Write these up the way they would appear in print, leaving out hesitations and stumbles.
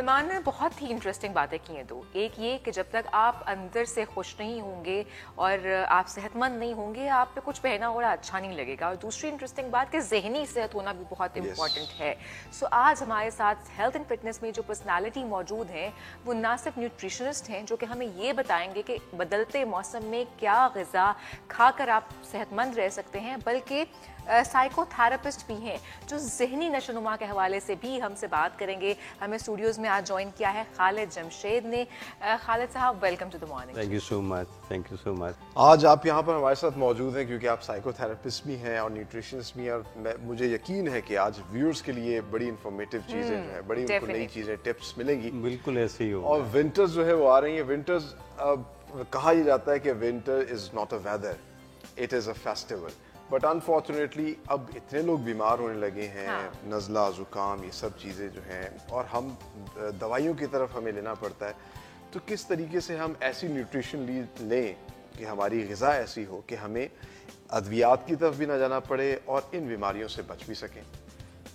सलमान ने बहुत ही इंटरेस्टिंग बातें की हैं। दो, एक ये कि जब तक आप अंदर से खुश नहीं होंगे और आप सेहतमंद नहीं होंगे, आप पे कुछ पहना ओढ़ा अच्छा नहीं लगेगा। और दूसरी इंटरेस्टिंग बात कि जहनी सेहत होना भी बहुत इंपॉर्टेंट है। सो आज हमारे साथ हेल्थ एंड फिटनेस में जो पर्सनालिटी मौजूद हैं वो ना सिर्फ न्यूट्रिशनिस्ट हैं जो कि हमें ये बताएंगे कि बदलते मौसम में क्या ग़िज़ा खाकर आप सेहतमंद रह सकते हैं, बल्कि साइकोथेरेपिस्ट भी हैं जो जहनी नशोनुमा के हवाले से भी हमसे बात करेंगे। हमें स्टूडियोज़ में आज ज्वाइन किया है खालिद जमशेद ने। खालिद साहब, welcome to the morning. Thank you so much, thank you so much. आज आप यहाँ पर हमारे साथ मौजूद हैं क्योंकि आप साइकोथेरेपिस्ट भी हैं और न्यूट्रिशनिस्ट भी हैं, और मुझे यकीन है कि आज व्यूअर्स के लिए बड़ी इंफॉर्मेटिव चीज़ें जो है, बड़ी उनको नई चीज़ें, टिप्स मिलेंगी। बिल्कुल ऐसे ही हो। और विंटर्स जो है वो आ रही है। विंटर्स, कहा यह जाता है कि winter is not a weather, it is a festival. But unfortunately अब इतने लोग बीमार होने लगे हैं, नज़ला, ज़ुकाम, ये सब चीज़ें जो हैं, और हम दवाइयों की तरफ हमें लेना पड़ता है। तो किस तरीके से हम ऐसी न्यूट्रिशन लें कि हमारी ग़िज़ा ऐसी हो कि हमें अद्वियात की तरफ भी ना जाना पड़े और इन बीमारियों से बच भी सकें?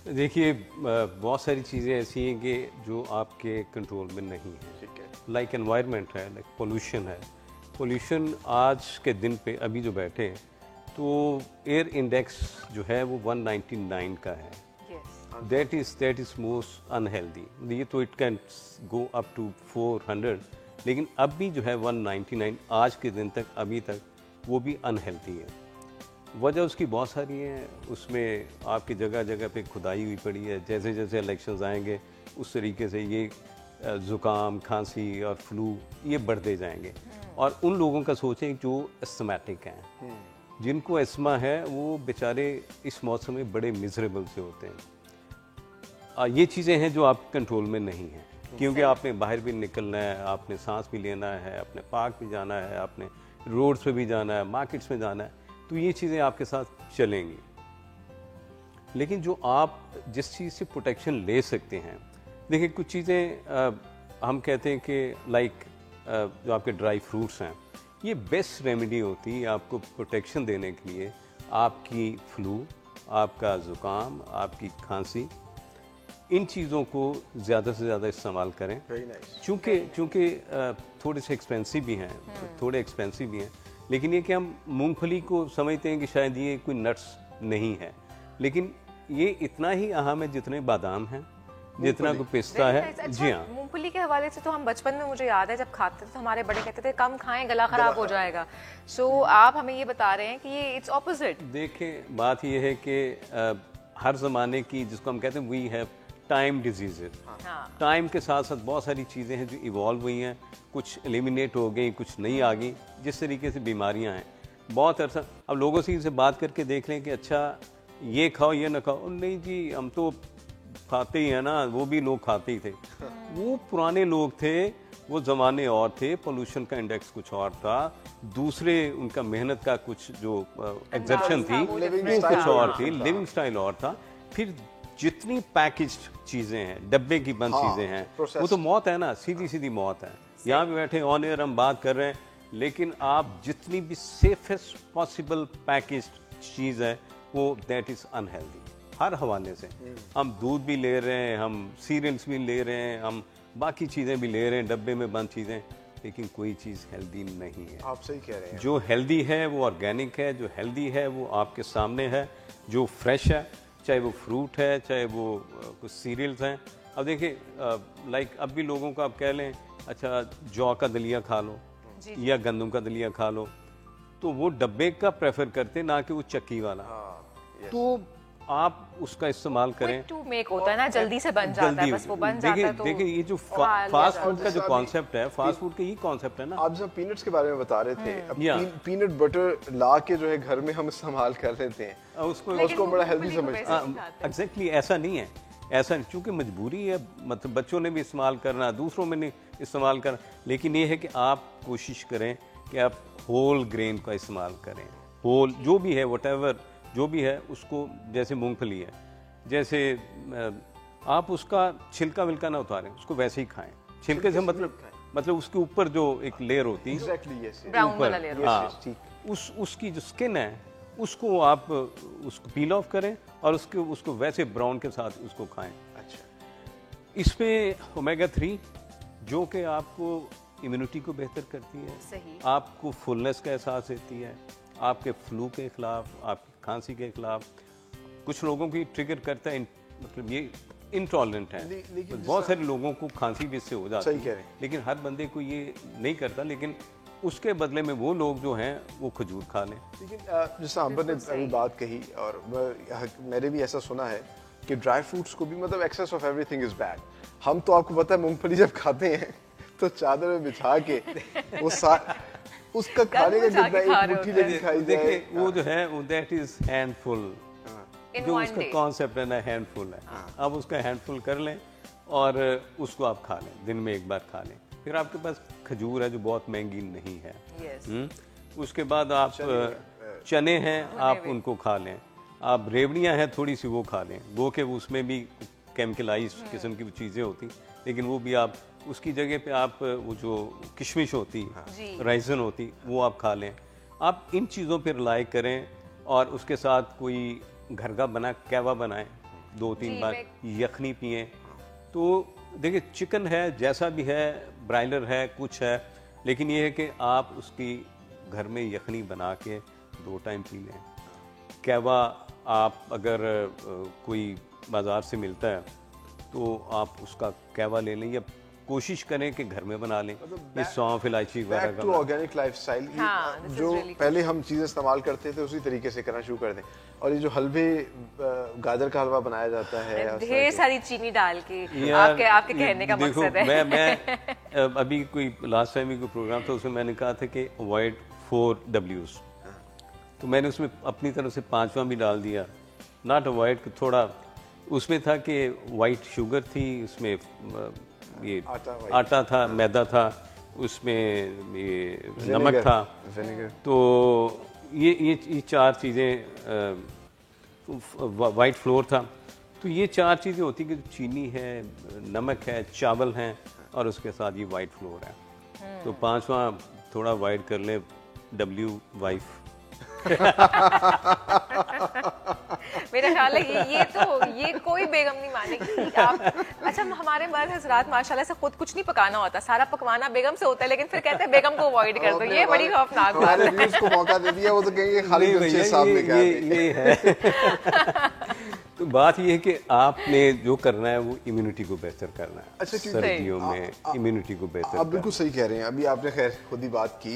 देखिए, बहुत सारी चीज़ें ऐसी हैं कि जो आपके कंट्रोल में नहीं है। ठीक है। लाइक एनवायरनमेंट है, लाइक पोल्यूशन है। पोल्यूशन आज के दिन पे अभी जो बैठे हैं तो एयर इंडेक्स जो है वो 199 का है। That is most unhealthy. ये तो it can go up to 400, लेकिन अब भी जो है 199 आज के दिन तक, अभी तक वो भी अनहेल्दी है। वजह उसकी बहुत सारी है। उसमें आपकी जगह जगह पे खुदाई हुई पड़ी है। जैसे जैसे इलेक्शंस आएंगे उस तरीके से ये ज़ुकाम, खांसी और फ्लू ये बढ़ते जाएंगे। और उन लोगों का सोचें जो एस्थमेटिक हैं, जिनको एस्मा है, वो बेचारे इस मौसम में बड़े मिजरेबल से होते हैं। ये चीज़ें हैं जो आप कंट्रोल में नहीं हैं, क्योंकि आपने बाहर भी निकलना है, आपने सांस भी लेना है, अपने पार्क भी जाना है, आपने रोड्स पे भी जाना है, मार्केट्स में जाना है, तो ये चीज़ें आपके साथ चलेंगी। लेकिन जो आप जिस चीज़ से प्रोटेक्शन ले सकते हैं, देखिए कुछ चीज़ें हम कहते हैं कि लाइक जो आपके ड्राई फ्रूट्स हैं, ये बेस्ट रेमेडी होती है आपको प्रोटेक्शन देने के लिए। आपकी फ्लू, आपका ज़ुकाम, आपकी खांसी, इन चीज़ों को ज़्यादा से ज़्यादा इस्तेमाल करें। चूँकि थोड़े से एक्सपेंसिव भी हैं, थोड़े एक्सपेंसिव भी हैं, लेकिन ये कि हम मूंगफली को समझते हैं कि शायद ये कोई नट्स नहीं है, लेकिन ये इतना ही अहम है जितने बादाम हैं, जितना को पिस्ता है। जी हाँ, मूंगफली के हवाले से तो हम बचपन में, मुझे याद है जब खाते थे तो हमारे बड़े कहते थे कम खाएं, गला खराब हो जाएगा। सो आप हमें ये बता रहे हैं कि ये इट्स ऑपोजिट। देखें, बात ये है कि हर ज़माने की, जिसको हम कहते हैं we have time diseases, time के साथ साथ बहुत सारी चीज़ें हैं जो इवॉल्व हुई हैं, कुछ एलिमिनेट हो गई, कुछ नई आ गई। जिस तरीके से बीमारियां हैं, बहुत अरसा अब लोगों से इनसे बात करके देख लें कि अच्छा ये खाओ ये ना खाओ, नहीं जी हम तो खाते ही हैं ना, वो भी लोग खाते ही थे। वो पुराने लोग थे, वो ज़माने और थे, पोल्यूशन का इंडेक्स कुछ और था, दूसरे उनका मेहनत का कुछ जो एग्जर्शन थी वो कुछ और थी, लिविंग स्टाइल और था। फिर जितनी पैकेज्ड चीज़ें हैं, डब्बे की बंद चीज़ें हैं, वो तो मौत है ना, सीधी सीधी मौत है। यहाँ पे बैठे ऑन एयर हम बात कर रहे हैं, लेकिन आप जितनी भी सेफेस्ट पॉसिबल पैकेज्ड चीज़ है वो दैट इज़ अनहेल्दी। हर हवाले से हम दूध भी ले रहे हैं, हम सीरियल्स भी ले रहे हैं, हम बाकी चीज़ें भी ले रहे हैं, डब्बे में बंद चीज़ें, लेकिन कोई चीज़ हेल्दी नहीं है। आप सही कह रहे हैं। जो हेल्दी है वो ऑर्गेनिक है, जो हेल्दी है वो आपके सामने है, जो फ्रेश है, चाहे वो फ्रूट है, चाहे वो कुछ सीरियल्स हैं। अब देखिए, लाइक अब भी लोगों को आप कह लें अच्छा जौ का दलिया खा लो या गंदम का दलिया खा लो, तो वो डब्बे का प्रेफर करते ना कि वो चक्की वाला। तो आप उसका इस्तेमाल करें। टू मेक होता है ना, जल्दी से बन जाता है, बस वो बन जाता है। तो देखिए ये जो फास्ट फूड का जो कॉन्सेप्ट है, फास्ट फूड का ही कॉन्सेप्ट है ना। आप जब पीनट्स के बारे में बता रहे थे, पीनट बटर ला के जो है घर में हम इस्तेमाल कर लेते हैं, उसको बड़ा हेल्दी समझते हैं। एग्जैक्टली ऐसा नहीं है, ऐसा नहीं, चूँकि मजबूरी है, मतलब बच्चों ने भी इस्तेमाल करना, दूसरों में नहीं इस्तेमाल करना, लेकिन ये है कि आप कोशिश करें कि आप होल ग्रेन का इस्तेमाल करें। होल जो भी है, व्हाटएवर जो भी है, उसको, जैसे मूंगफली है, जैसे आप उसका छिलका विलका ना उतारें, उसको वैसे ही खाएं। छिलके से मतलब उसके ऊपर जो एक लेयर होती है, ब्राउन वाला लेयर, हाँ, उसकी जो स्किन है उसको आप उसको पील ऑफ करें और उसको वैसे ब्राउन के साथ उसको खाएं। अच्छा, इसमें ओमेगा 3 जो कि आपको इम्यूनिटी को बेहतर करती है, सही। आपको फुलनेस का एहसास देती है, आपके फ्लू के खिलाफ, आपकी खांसी के खिलाफ। कुछ लोगों की ट्रिगर करता है, मतलब ये इंटॉलरेंट है, लेकिन बहुत सारे लोगों को खांसी भी इससे हो जाती सही कह है, रहे हैं। लेकिन हर बंदे को ये नहीं करता। लेकिन उसके बदले में वो लोग जो हैं वो खजूर खा लें। लेकिन जैसा अंबर ने अभी बात कही, और मैंने भी ऐसा सुना है कि ड्राई फ्रूट्स को भी, मतलब excess of everything is bad. हम तो आपको पता है मूंगफली जब खाते हैं तो चादर में बिछा के वो उसका खाने का जितना एक मुट्ठी लेके खाई जाए, देखिए वो जो है वो दैट इज हैंडफुल, जो उसका कॉन्सेप्ट है ना, हैंडफुल है। आप उसका हैंडफुल कर लें और उसको आप खा लें, दिन में एक बार खा लें। फिर आपके पास खजूर है जो बहुत महंगी नहीं है। उसके बाद आप चने हैं, आप उनको खा लें। आप रेवड़ियाँ हैं थोड़ी सी, वो खा लें। वो के उसमें भी केमिकलाइज किस्म की चीज़ें होती, लेकिन वो भी आप उसकी जगह पे आप वो जो किशमिश होती, राइसन होती, वो आप खा लें। आप इन चीज़ों पर रिलाई करें और उसके साथ कोई घर का बना कहवा बनाएं, 2-3 बार यखनी पिएं। तो देखिए चिकन है, जैसा भी है, ब्रायलर है, कुछ है, लेकिन ये है कि आप उसकी घर में यखनी बना के 2 टाइम पी लें। कहवा आप अगर कोई बाज़ार से मिलता है तो आप उसका कहवा ले लें, या कोशिश करें कि घर में बना लें। ये सौंफ, इलायची वगैरह का। ऑर्गेनिक लाइफस्टाइल, जो पहले हम चीज़ें इस्तेमाल करते थे उसी तरीके से करना शुरू कर दें। और ये जो हलवे, गाजर का हलवा बनाया जाता है ढेर सारी चीनी डाल के, आपके कहने का मकसद है। मैं अभी कोई लास्ट टाइम कोई प्रोग्राम था, उसमें मैंने कहा था कि अवॉइड 4 Ws, तो मैंने उसमें अपनी तरफ से 5वां भी डाल दिया। नॉट अवॉइड, थोड़ा उसमें था कि वाइट शुगर थी, उसमें ये आटा था, मैदा था, उसमें ये नमक था, तो ये 4 चीज़ें, वाइट फ्लोर था। तो ये 4 चीज़ें होती कि चीनी है, नमक है, चावल हैं, और उसके साथ ये वाइट फ्लोर है। तो 5वां थोड़ा वाइट कर ले, W वाइफ। मेरा ख्याल है ये कोई बेगम नहीं मानेगी आप। अच्छा, हमारे मर्द हजरात माशाल्लाह से खुद कुछ नहीं पकाना होता, सारा पकवाना बेगम से होता है, लेकिन फिर कहते हैं बेगम को अवॉइड कर दो। ये बड़ी खौफनाक बात है। उसको मौका दे दिया, वो तो कहेंगे खाली बच्चे सामने क्या है। तो बात ये है कि आपने जो करना है वो इम्यूनिटी को बेहतर करना है। अच्छा, सर्दियों में इम्यूनिटी को बेहतर। आप बिल्कुल सही कह रहे हैं। अभी आपने खैर खुद ही बात की,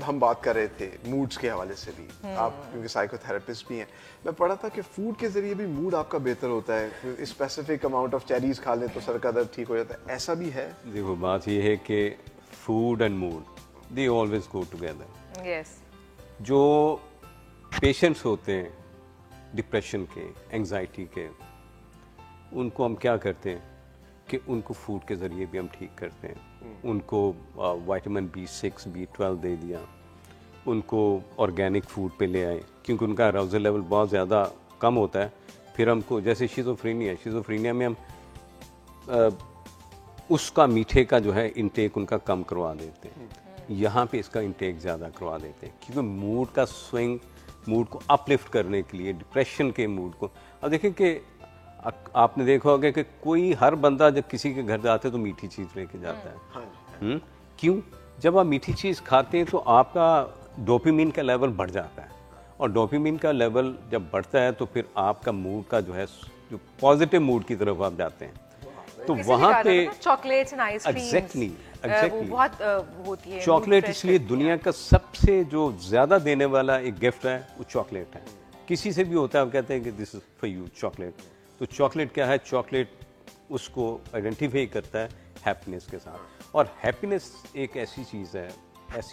हम बात कर रहे थे मूड्स के हवाले से भी। आप क्योंकि साइकोथेरेपिस्ट भी हैं, मैं पढ़ा था कि फूड के जरिए भी मूड आपका बेहतर होता है। स्पेसिफिक अमाउंट ऑफ चेरीज खा लें तो सर का दर्द ठीक हो जाता है, ऐसा भी है? देखो बात ये है कि food and mood they always go together. Yes. जो पेशेंट्स होते हैं डिप्रेशन के, एंजाइटी के, उनको हम क्या करते हैं कि उनको फूड के ज़रिए भी हम ठीक करते हैं। उनको विटामिन B6, B12 दे दिया, उनको ऑर्गेनिक फूड पे ले आए, क्योंकि उनका अराउजल लेवल बहुत ज़्यादा कम होता है। फिर हमको, जैसे शिज़ोफ्रेनिया में हम उसका मीठे का जो है इंटेक उनका कम करवा देते हैं। यहाँ पे इसका इंटेक ज़्यादा करवा देते हैं, क्योंकि मूड का स्विंग, मूड को अपलिफ्ट करने के लिए, डिप्रेशन के मूड को। अब देखें कि आपने देखा होगा कि कोई, हर बंदा जब किसी के घर जाता है तो मीठी चीज़ लेके जाता है। क्यों? जब आप मीठी चीज़ खाते हैं तो आपका डोपामिन का लेवल बढ़ जाता है, और डोपामिन का लेवल जब बढ़ता है तो फिर आपका मूड का जो है, जो पॉजिटिव मूड की तरफ आप जाते हैं। तो वहाँ पे चॉकलेट्स एंड आइसक्रीम एग्जैक्टली बहुत होती है। चॉकलेट इसलिए दुनिया का सबसे जो ज़्यादा देने वाला एक गिफ्ट है वो चॉकलेट है। किसी से भी होता है, आप कहते हैं कि this is for you chocolate. तो चॉकलेट क्या है? चॉकलेट उसको आइडेंटिफाई करता है हैप्पीनेस के साथ। और हैप्पीनेस एक ऐसी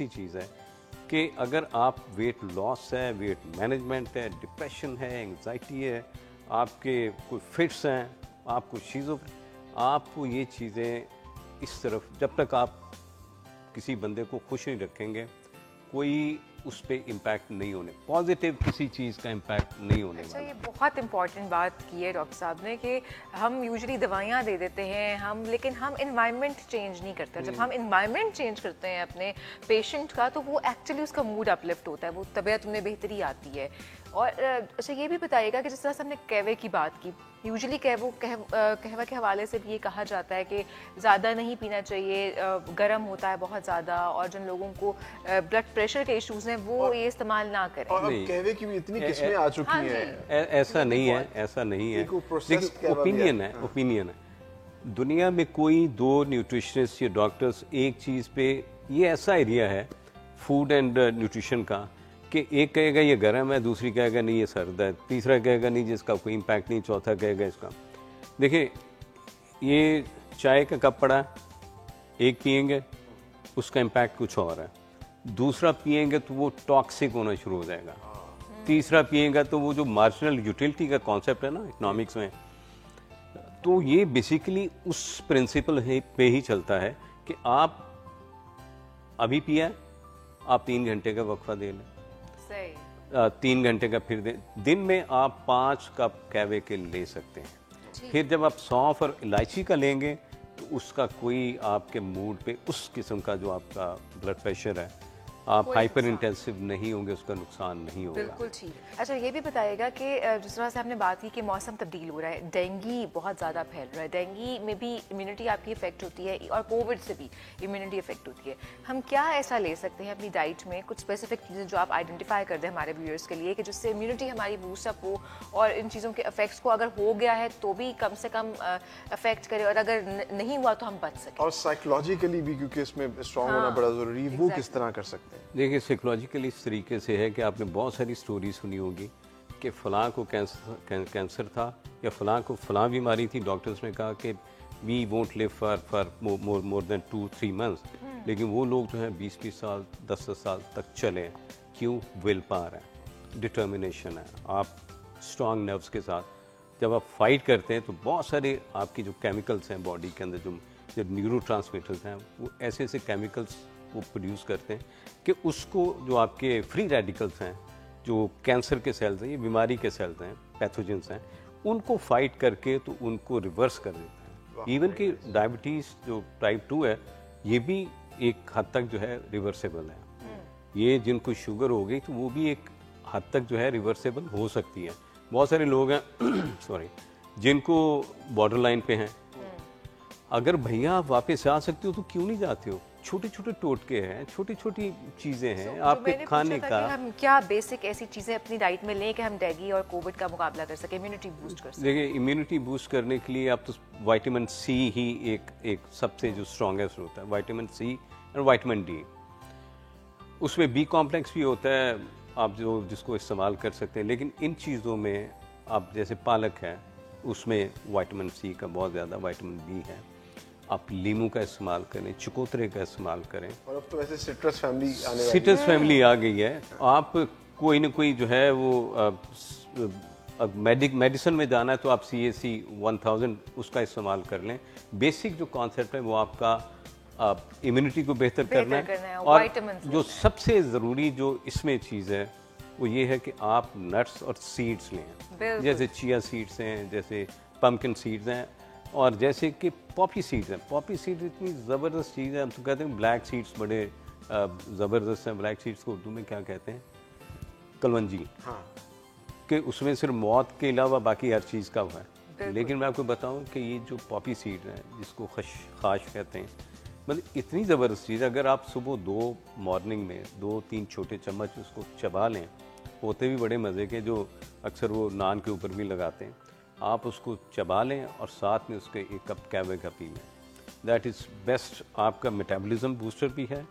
चीज़ है कि अगर आप वेट लॉस है, वेट मैनेजमेंट है, डिप्रेशन है, एंग्जाइटी है, आपके कोई फिट्स हैं, आपको आपको ये चीज़ें इस तरफ, जब तक आप किसी बंदे को खुश नहीं रखेंगे, कोई उस पर इम्पैक्ट नहीं होने, पॉजिटिव किसी चीज़ का इम्पैक्ट नहीं होने अच्छा, वाला। ये बहुत इंपॉर्टेंट बात की है डॉक्टर साहब ने कि हम यूजुअली दवाइयाँ दे देते हैं लेकिन हम इन्वायरमेंट चेंज नहीं करते। जब हम इन्वायरमेंट चेंज करते हैं अपने पेशेंट का तो वो एक्चुअली उसका मूड अपलिफ्ट होता है, वो तबीयत में बेहतरी आती है। और अच्छा ये भी बताइएगा कि जिस तरह से हमने कहवे की बात की, यूजुअली कहवा के हवाले से भी ये कहा जाता है कि ज़्यादा नहीं पीना चाहिए, गर्म होता है बहुत ज़्यादा, और जिन लोगों को ब्लड प्रेशर के इश्यूज़ हैं वो ये इस्तेमाल ना करें। और अब कहवे की भी इतनी किस्में आ चुकी हैं। ऐसा नहीं है, ऐसा नहीं है, देखिए ओपिनियन है, ओपिनियन है। दुनिया में कोई दो न्यूट्रिशनिस्ट या डॉक्टर्स एक चीज़ पे, ये ऐसा एरिया है फूड एंड न्यूट्रिशन का कि एक कहेगा ये गर्म है, दूसरी कहेगा नहीं ये सर्द है, तीसरा कहेगा नहीं जिसका कोई इम्पैक्ट नहीं, चौथा कहेगा इसका। देखिए ये चाय का कप पड़ा, एक पियेंगे उसका इम्पैक्ट कुछ और है, दूसरा पियेंगे तो वो टॉक्सिक होना शुरू हो जाएगा, तीसरा पियेगा तो वो जो मार्जिनल यूटिलिटी का कॉन्सेप्ट है ना इकोनॉमिक्स में, तो ये बेसिकली उस प्रिंसिपल पे ही चलता है कि आप अभी पिया, आप 3 घंटे का वक्फा दे लें, 3 घंटे का फिर दिन में आप 5 कप कहवे के ले सकते हैं। फिर जब आप सौंफ और इलायची का लेंगे तो उसका कोई आपके मूड पे उस किस्म का जो आपका ब्लड प्रेशर है, आप हाइपर इंटेंसिव नहीं होंगे, उसका नुकसान नहीं होगा। बिल्कुल ठीक। अच्छा ये भी बताइएगा कि जिस तरह से आपने बात की कि मौसम तब्दील हो रहा है, डेंगू बहुत ज़्यादा फैल रहा है, डेंगू में भी इम्यूनिटी आपकी इफेक्ट होती है और कोविड से भी इम्यूनिटी इफेक्ट होती है। हम क्या ऐसा ले सकते हैं अपनी डाइट में, कुछ स्पेसिफिक चीज़ें जो आप आइडेंटिफाई कर दें हमारे व्यूअर्स के लिए कि जिससे इम्यूनिटी हमारी बूस्टअप हो और इन चीज़ों के इफेक्ट्स को अगर हो गया है तो भी कम से कम इफेक्ट करे, और अगर नहीं हुआ तो हम बच सकें। और साइकोलॉजिकली भी, क्योंकि इसमें स्ट्रॉन्ग होना बड़ा ज़रूरी है, वो किस तरह कर सकते हैं? देखिए साइकोलॉजिकली इस तरीके से है कि आपने बहुत सारी स्टोरी सुनी होगी कि फ़लाँ को कैंसर था या फ़लाँ को फ़लाँ बीमारी थी, डॉक्टर्स ने कहा कि we won't live for more than 2-3 months, लेकिन वो लोग जो हैं 20-20 साल 10-10 साल तक चले हैं। क्यों? विल पावर है, डिटर्मिनेशन है, आप स्ट्रॉन्ग नर्व्स के साथ जब आप फाइट करते हैं तो बहुत सारे आपकी जो केमिकल्स हैं बॉडी के अंदर, जो न्यूरोट्रांसमीटर्स हैं, वो ऐसे ऐसे केमिकल्स वो प्रोड्यूस करते हैं कि उसको जो आपके फ्री रेडिकल्स हैं, जो कैंसर के सेल्स हैं, ये बीमारी के सेल्स हैं, पैथोजेंस हैं, उनको फाइट करके तो उनको रिवर्स कर देता है। इवन कि डायबिटीज़ जो टाइप 2 है, ये भी एक हद तक जो है रिवर्सेबल है। ये जिनको शुगर हो गई तो वो भी एक हद तक जो है रिवर्सेबल हो सकती है। बहुत सारे लोग हैं सॉरी जिनको बॉर्डर लाइन पे हैं, अगर भैया आप वापस आ सकते हो तो क्यों नहीं जाते हो? छोटे छोटे टोटके हैं, छोटी छोटी चीज़ें हैं आपके खाने का। हम क्या बेसिक ऐसी चीज़ें अपनी डाइट में लें कि हम डेंगू और कोविड का मुकाबला कर सकें, इम्यूनिटी बूस्ट कर सकें? देखिए इम्यूनिटी बूस्ट करने के लिए आप तो विटामिन सी ही एक सबसे जो स्ट्रॉन्गेस्ट होता है, विटामिन सी और विटामिन डी। उसमें बी कॉम्प्लेक्स भी होता है, आप जिसको इस्तेमाल कर सकते हैं। लेकिन इन चीज़ों में आप जैसे पालक है, उसमें विटामिन सी का बहुत ज़्यादा, विटामिन बी है। आप लीमू का इस्तेमाल करें, चकोतरे का इस्तेमाल करें, और अब तो वैसे सिट्रस फैमिली आने वाली है। सिट्रस फैमिली आ गई है। आप कोई ना कोई जो है वो मेडिसिन में जाना है तो आप CAC 1000 उसका इस्तेमाल कर लें। बेसिक जो कॉन्सेप्ट है वो आपका इम्यूनिटी को बेहतर करना है। और जो सबसे ज़रूरी जो इसमें चीज़ है वो ये है कि आप नट्स और सीड्स लें, जैसे चिया सीड्स हैं, जैसे पम्पकिन सीड्स हैं, और जैसे कि पॉपी सीड्स हैं। पॉपी सीड्स इतनी ज़बरदस्त चीज़ है, हम तो कहते हैं ब्लैक सीड्स बड़े ज़बरदस्त हैं। ब्लैक सीड्स को उर्दू में क्या कहते हैं? कलवंजी। हाँ। कि उसमें सिर्फ मौत के अलावा बाकी हर चीज़ का हुआ है। लेकिन मैं आपको बताऊं कि ये जो पॉपी सीड्स हैं, जिसको खाश कहते हैं, मतलब इतनी ज़बरदस्त चीज़ है। अगर आप सुबह 2 मॉर्निंग में 2-3 छोटे चम्मच उसको चबा लें, होते भी बड़े मज़े के, जो अक्सर वो नान के ऊपर भी लगाते हैं, आप उसको चबा लें और साथ में उसके 1 कप कहवे का पी लें। That is best. आपका मेटाबॉलिज्म बूस्टर भी है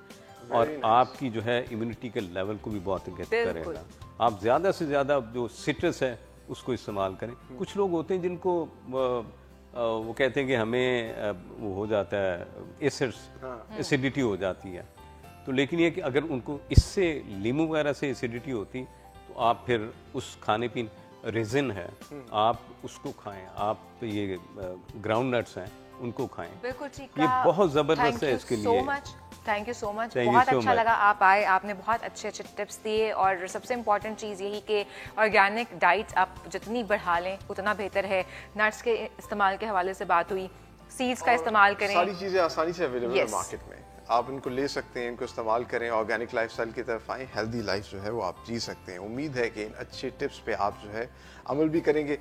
और आपकी जो है इम्यूनिटी के लेवल को भी बहुत बेहतर करेगा। आप ज़्यादा से ज़्यादा जो सिट्रस है उसको इस्तेमाल करें। कुछ लोग होते हैं जिनको वो कहते हैं कि हमें वो हो जाता है एसिडिटी हो जाती है, तो लेकिन ये कि अगर उनको इससे लीमू वगैरह से एसिडिटी होती तो आप फिर उस खाने पीने, रेजिन है, आप उसको खाएं, आप ये ग्राउंड नट्स हैं उनको खाएं। बिल्कुल ठीक। ये बहुत ज़बरदस्त है इसके लिए। so much thank you so much, Thank you बहुत so अच्छा much. लगा आप आए, आपने बहुत अच्छे अच्छे टिप्स दिए और सबसे इम्पॉर्टेंट चीज़ यही कि ऑर्गेनिक डाइट आप जितनी बढ़ा लें उतना बेहतर है। नट्स के इस्तेमाल के हवाले से बात हुई, सीड्स का इस्तेमाल करें, सारी चीज़ें आसानी से अवेलेबल है Yes. मार्केट में, आप इनको ले सकते हैं, इनको इस्तेमाल करें, ऑर्गेनिक लाइफस्टाइल की तरफ आएँ, हेल्दी लाइफ जो है वो आप जी सकते हैं। उम्मीद है कि इन अच्छे टिप्स पे आप जो है अमल भी करेंगे।